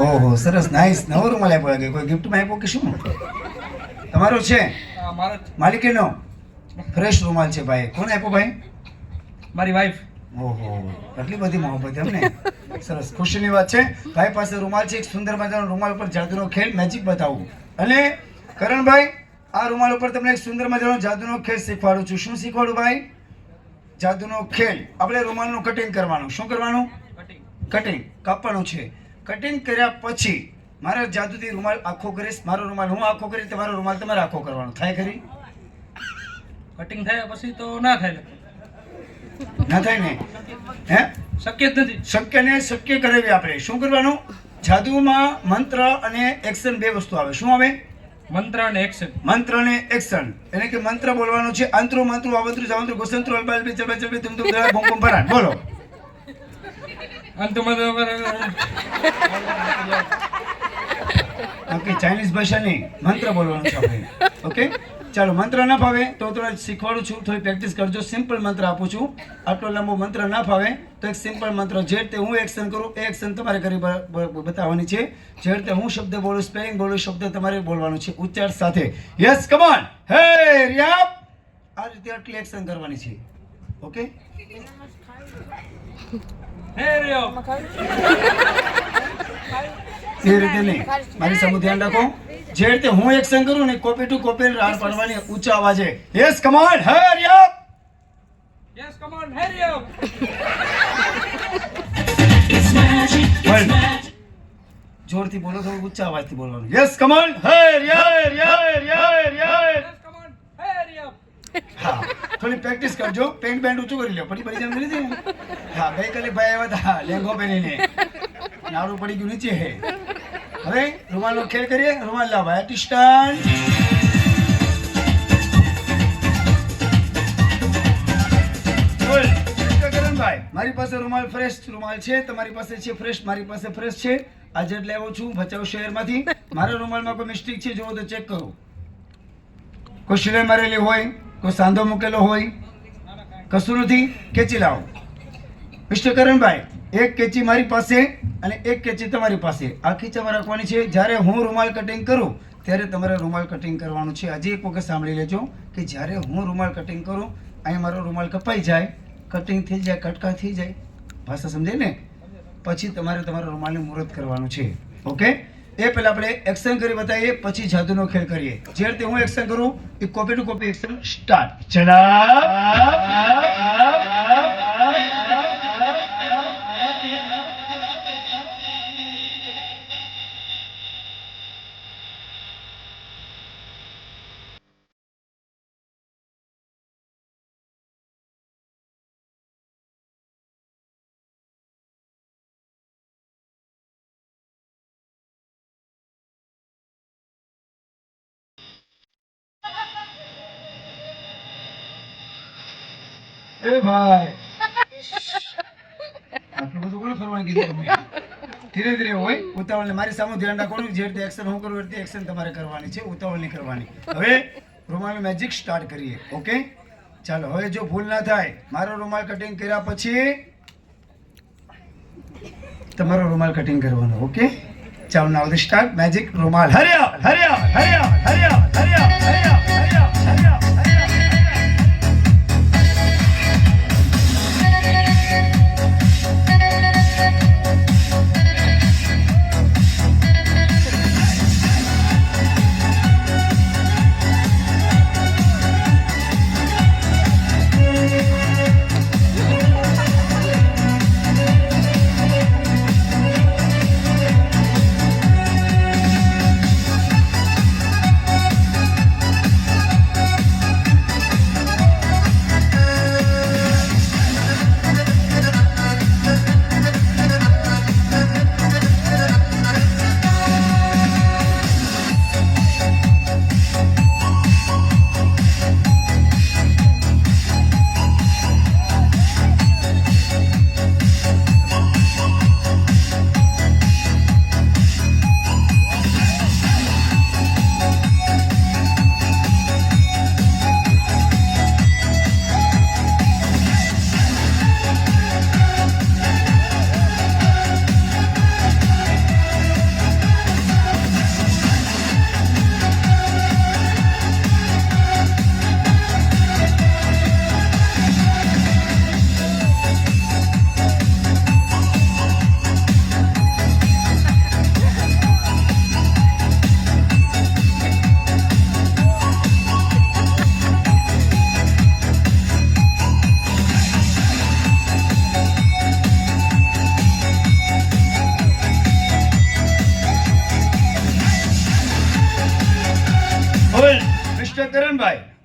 ઓહો સરસ નાઈસ. નવો રૂમાલ આપ્યો લાગે. કોઈ ગિફ્ટમાં આપ્યો કે શું? તમારો છે માલિકીનો ફ્રેશ રૂમાલ છે ભાઈ. કોણ આપ્યો ભાઈ? મારી વાઈફ. ઓહો એટલી બધી મોહબ્બત એમને. સરસ ખુશીની વાત છે. ભાઈ પાસે રૂમાલ છે. એક સુંદર મજાનો રૂમાલ ઉપર જાદુનો ખેલ મેજિક બતાવું. અને કરણભાઈ આ રૂમાલ ઉપર તમને એક સુંદર મજાનો જાદુનો ખેલ શીખવાડું છું. શું શીખવાડું ભાઈ? જાદુનો ખેલ. આપણે રૂમાલનું કટિંગ કરવાનું. શું કરવાનું? કટિંગ કાપવાનું છે. કટિંગ કર્યા પછી મારા જાદુથી રૂમાલ આખો કરીશ. મારો રૂમાલ હું આખો કરીશ, તમારો રૂમાલ તમારે આખો કરવાનો. થાય ખરી? કટિંગ થયા પછી તો ના થાય. ના થાય ને? હે શક્ય જ નથી. શક્ય ને શક્ય કરાવી આપણે. શું કરવાનું? જાદુમાં મંત્ર અને એક્શન બે વસ્તુ આવે. શું આવે? મંત્ર અને એક્શન. મંત્ર અને એક્શન. એટલે કે મંત્ર બોલવાનો છે. અંતરો મંત્રો આવંત્રો જાવંત્રો ગોસંત્રો અલબાલ બે ચબે ચબે તુમ તુમ દરા ભૂમ ભૂમ ભરાટ. બોલો. અંતમાં ઓકે ચાઇનીઝ ભાષા નહીં, મંત્ર બોલવાનું છે આપણે. ઓકે ચાલો. મંત્ર ના ફાવે તો થોડા શીખવાડું છું, થોડી પ્રેક્ટિસ કરજો. સિમ્પલ મંત્ર આપું છું. આટલો લાંબો મંત્ર ના ફાવે તો એક સિમ્પલ મંત્ર જે રીતે હું એક્શન કરું એ એક્શન તમારે કરી બતાવવાની છે. જે રીતે હું શબ્દ બોલું, સ્પેલિંગ બોલું, શબ્દ તમારે બોલવાનું છે ઉચ્ચાર સાથે. Yes come on. હે રિયાપ. આ રીતે આટલી એક્શન કરવાની છે. ઓકે હે રહ્યો. એ રીતે નહીં, મારી સામે ધ્યાન રાખો. જે રીતે હું એક્શન કરું ને કોપી ટુ કોપી રાડ પાડવાની ઊંચા અવાજે. Yes come on. હે રિયાપ. Yes come on. હે રહ્યો. જોરથી બોલો, થોડું ઊંચા અવાજથી બોલવાનું. Yes come on. Hey Riya Riya Riya Riya. Yes come on. Hey રહ્યો. હા થોડી પ્રેક્ટિસ કરજો. પેન્ટ બેન્ટ ઊંચું કરી લો. પડી જામ કરી દે. હા ગઈકાલે ભાઈ આવ્યા હતા લેંગો પહેરીને, નાડું પડી ગયું નીચે. હે હવે રૂમાલનો ખેલ કરીએ. રૂમાલ લાવ ભાઈ. ટિસ્ટન ભાઈ મારી પાસે રૂમાલ ફ્રેશ રૂમાલ છે. તમારી પાસે છે ફ્રેશ? મારી પાસે ફ્રેશ છે. આજે જ લાવ્યો છું ભચાઉ શહેરમાંથી. મારા રૂમાલમાં કોઈ મિસ્ટેક છે જોવો તો ચેક કરો. કોઈ સિલાઈ મારેલી હોય, કોઈ સાંધો મૂકેલો હોય, કશું નથી. કેચી લાવો. મિસ્ટર કરણભાઈ એક કેચી મારી પાસે અને એક કેચી તમારી પાસે. આ ખીચામાં રાખવાની છે. જ્યારે હું રૂમાલ કટિંગ કરું ત્યારે તમારે રૂમાલ કટિંગ કરવાનું છે. હજી એક વખત સાંભળી લેજો કે જ્યારે હું રૂમાલ કટિંગ કરું, અહીં મારો રૂમાલ કપાઈ જાય, કટિંગ થઈ જાય, કટકા થઈ જાય, ભાષા સમજાય ને, પછી તમારે તમારા રૂમાલનું મુહૂર્ત કરવાનું છે. ઓકે એ પહેલા આપણે એક્શન કરી બતાવીએ, પછી જાદુનો ખેલ કરીએ. જે રીતે હું એક્શન કરું એ copy to copy action start. એ ભાઈ આટલું બધું કોને ફરવાનું કીધું તમે? ધીરે ધીરે હોય. ઉતાવળ મારી સામે ધ્યાન રાખવાનું. જે રીતે એક્શન હું કરું એ રીતે એક્શન તમારે કરવાની છે. ઉતાવળ નહીં કરવાની. હવે રૂમાલ મેજિક સ્ટાર્ટ કરીએ. ઓકે ચાલો. હવે જો ભૂલ ના થાય, મારો રૂમાલ કટિંગ કર્યા પછી તમારો રૂમાલ કટિંગ કરવાનો. ઓકે ચાલો નાવ ધ સ્ટાર્ટ. મેજિક રૂમાલ. હરિયા હરિયા હરિયા હરિયા હરિયા હરિયા હરિયા હરિયા.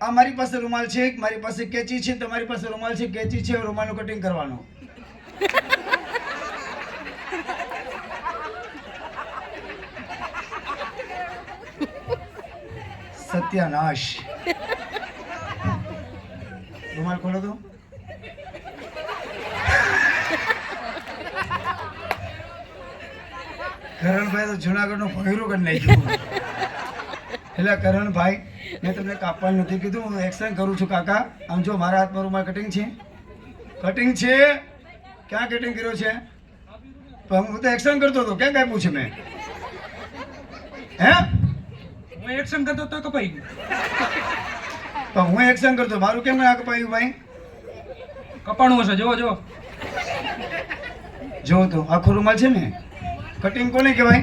આ મારી પાસે રૂમાલ છે, મારી પાસે કેચી છે, તમારી પાસે રૂમાલ છે, કેચી છે, રૂમાલનું કટિંગ કરવાનું. સત્યાનાશ. રૂમાલ ખોલો તો. કરણભાઈ તો જુનાગઢ નું ભોયરું કરી નાખ્યું. એટલે કરણભાઈ, મેં તમને કાપવાનું નથી કીધું, હું એક્શન કરું છું કાકા. આમ જો મારા હાથમાં રૂમાલ કટિંગ છે, કટિંગ છે. ક્યાં કટિંગ કર્યો છે? પણ હું તો એક્શન કરતો હતો, ક્યાં કાપ્યું છે મેં? હે? હું એક્શન કરતો તો કપાઈ ગયું. પણ હું એક્શન કરતો, મારું કેમ ના કપાયું ભાઈ? કપાણું હશે, જોવો જો. જો તો આખો રૂમાલ છે ને, કટિંગ કોને કહેવાય?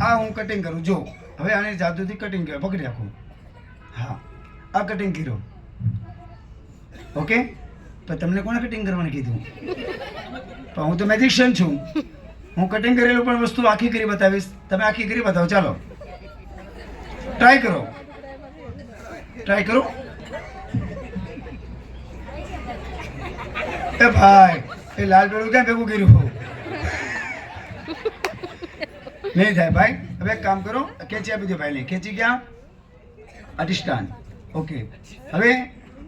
આ હું કટિંગ કરું. જો હવે આને જાદુથી કટિંગ કહેવાય. પકડી રાખો. હા, આ કટિંગ કર્યો. ઓકે, પણ તમને કોને કટિંગ કરવાનું કીધું? પણ હું તો મેજિશિયન છું. હું કટિંગ કરેલું પણ વસ્તુ આખી કરી બતાવીશ. તમે આખી કરી બતાવો. ચાલો ટ્રાય કરો, ટ્રાય કરો. એ ભાઈ, એ લાલ પેલું ક્યાં ભેગું કર્યું? નહીં થાય ભાઈ. હવે એક કામ કરો, કેચી આપી દો ભાઈને. કેચી ક્યાં? અધિષ્ઠાન. ઓકે, હવે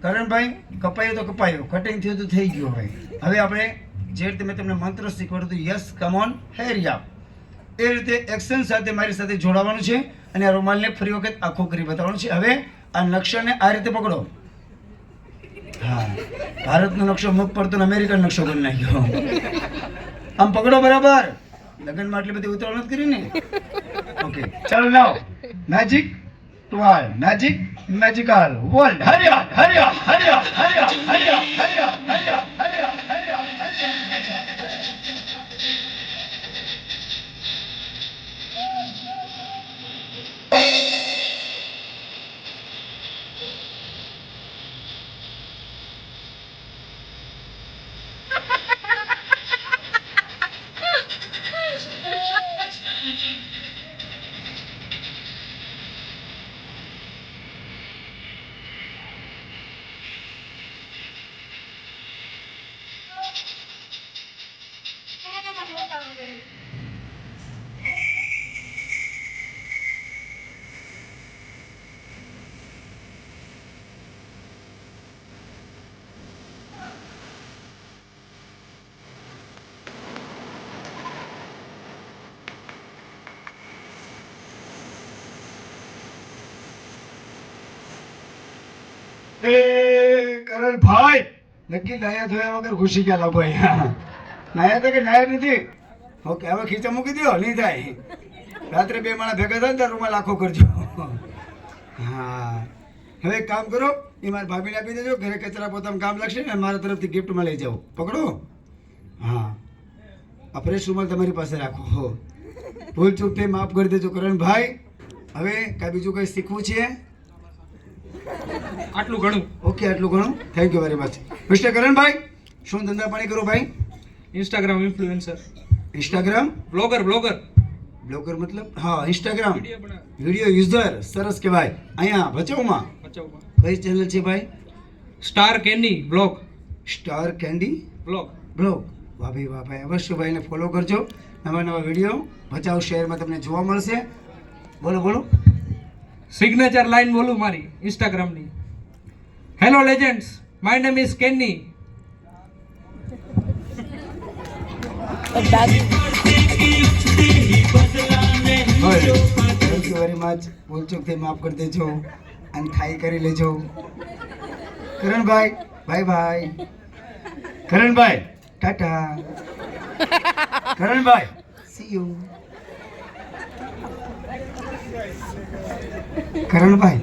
કરણભાઈ, કપાયો તો કપાયો, કટિંગ થયું તો થઈ ગયું. હવે આપણે જે રીતે મેં તમને મંત્ર શીખવાડ્યું હતું, યસ કમ ઓન હેરિયા, એ રીતે એક્શન સાથે મારી સાથે જોડાવાનું છે અને આ રૂમાલને ફરી વખત આખો કરી બતાવવાનું છે. હવે આ નકશાને આ રીતે પકડો. હા, ભારતનો નકશો મુખ પડતો ને અમેરિકન નકશો કરી નાખ્યો. આમ પકડો બરાબર. લગ્નમાં આટલી બધી ઉતાવળ નથી કરી ને. ઓકે, ચાલો લાવ. Magic towel, magic magical world. હરિયા હરિયા હરિયા હરિયા હરિયા હરિયા હરિયા હરિયા કરણભાઈ, નક્કી નાયા ધોયા વગર ઘૂસી ગયા લાગો અહીંયા. નાયા તો કે નાયા નથી. ઓકે, હવે ખીચા મૂકી દો, નહીં થાય. રાત્રે બે માણસ ભેગા થાય ને ત્યારે રૂમાલ આખો કરજો. હા, હવે એક કામ કરો, એ મારા ભાભીને આપી દેજો. ઘરે કચરા પોતાનું કામ લાગશે ને મારા તરફથી ગિફ્ટમાં લઈ જાઓ. પકડો. હા, આ ફ્રેશ રૂમાલ તમારી પાસે રાખો. ભૂલ ચૂક થઈ માફ કરી દેજો કરણભાઈ. હવે કાંઈ બીજું કંઈ શીખવું છે? આટલું ઘણું. ઓકે, આટલું ઘણું. Thank you very much. Mister કરણભાઈ, શું ધંધા પાણી કરો ભાઈ? Instagram influencer. Instagram blogger. Blogger મતલબ? હા, ઇન્સ્ટાગ્રામ વિડીયો યુઝર. સરસ કહેવાય. અહીંયા ભચાઉમાં કઈ ચેનલ છે ભાઈ? Star candy blog. Star candy blog. Blog. વાહ ભાઈ વાહ ભાઈ, અવશ્ય ભાઈને ફોલો કરજો. નવા નવા વિડીયો ભચાઉ શહેરમાં તમને જોવા મળશે. બોલો બોલો. સિગ્નેચર લાઈન બોલું મારી ઇન્સ્ટાગ્રામની. Hello legends, my name is Kenny. Thank you very much. ભૂલચૂકથી માફ કરી દેજો અને ખાઈ કરી લેજો. કરણભાઈ, બાય બાય. કરણભાઈ, ટાટા. કરણભાઈ, સી યુ. કરણભાઈ.